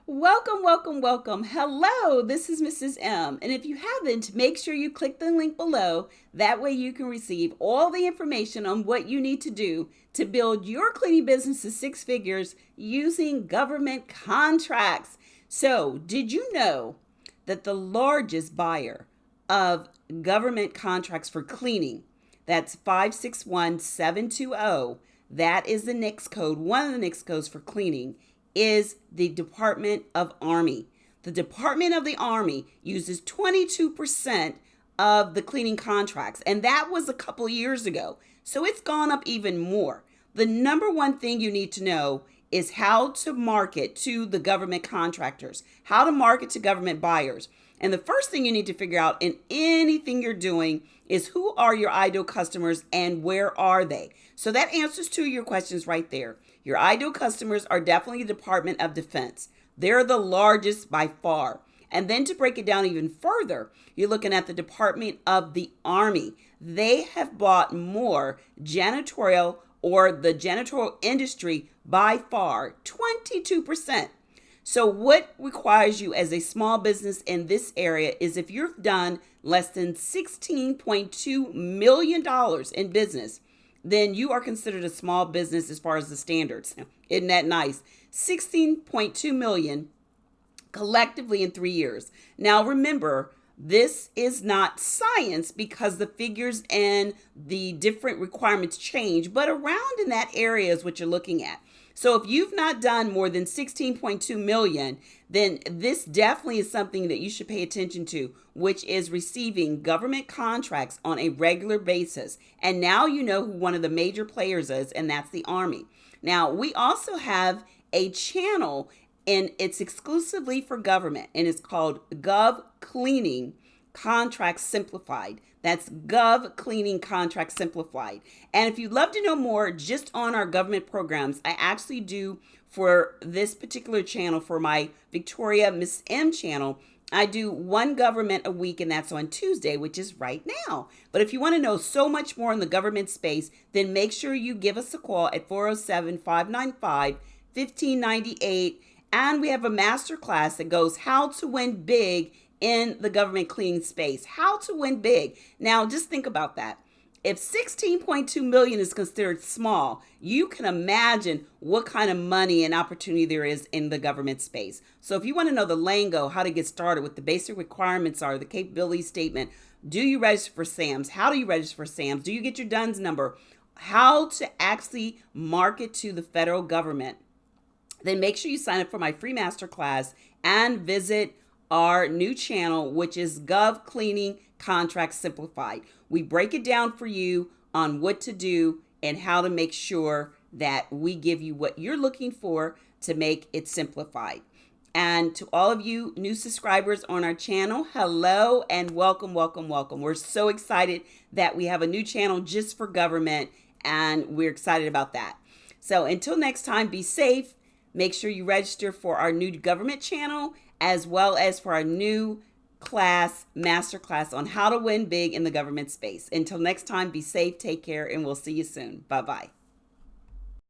Welcome, welcome, welcome. Hello, this is Mrs. M. And if you haven't, make sure you click the link below. That way you can receive all the information on what you need to do to build your cleaning business to six figures using government contracts. So, did you know that the largest buyer of government contracts for cleaning, that's 561720, that is the NICS code, one of the NICS codes for cleaning, is the Department of Army. The Department of the Army uses 22% of the cleaning contracts, and that was a couple years ago. So it's gone up even more. The number one thing you need to know is how to market to the government contractors, how to market to government buyers. And the first thing you need to figure out in anything you're doing is who are your ideal customers and where are they? So that answers two of your questions right there. Your ideal customers are definitely the Department of Defense. They're the largest by far. And then to break it down even further, you're looking at the Department of the Army. They have bought more janitorial or the janitorial industry by far, 22%. So what requires you as a small business in this area is if you've done less than $16.2 million in business, then you are considered a small business as far as the standards. Isn't that nice? 16.2 million collectively in 3 years. Now remember, this is not science because the figures and the different requirements change, but around in that area is what you're looking at. So if you've not done more than 16.2 million, then this definitely is something that you should pay attention to, which is receiving government contracts on a regular basis. And now you know who one of the major players is, and that's the Army. Now, we also have a channel, and it's exclusively for government, and it's called Gov Cleaning Contracts Simplified. That's Gov Cleaning Contracts Simplified. And if you'd love to know more just on our government programs, I actually do for this particular channel, for my Victoria Miss M channel, I do one government a week, and that's on Tuesday, which is right now. But if you want to know so much more in the government space, then make sure you give us a call at 407-595-1598. And we have a master class that goes how to win big in the government cleaning space. How to win big. Now, just think about that. If 16.2 million is considered small, you can imagine what kind of money and opportunity there is in the government space. So if you want to know the lingo, how to get started, what the basic requirements are, the capability statement, do you register for SAMs? How do you register for SAMs? Do you get your DUNS number? How to actually market to the federal government? Then make sure you sign up for my free masterclass and visit our new channel, which is Gov Cleaning Contracts Simplified. We break it down for you on what to do and how to make sure that we give you what you're looking for to make it simplified. And to all of you new subscribers on our channel, hello and welcome, welcome, welcome. We're so excited that we have a new channel just for government, and we're excited about that. So until next time, be safe. Make sure you register for our new government channel, as well as for our new class, master class on how to win big in the government space. Until next time, be safe, take care, and we'll see you soon. Bye-bye.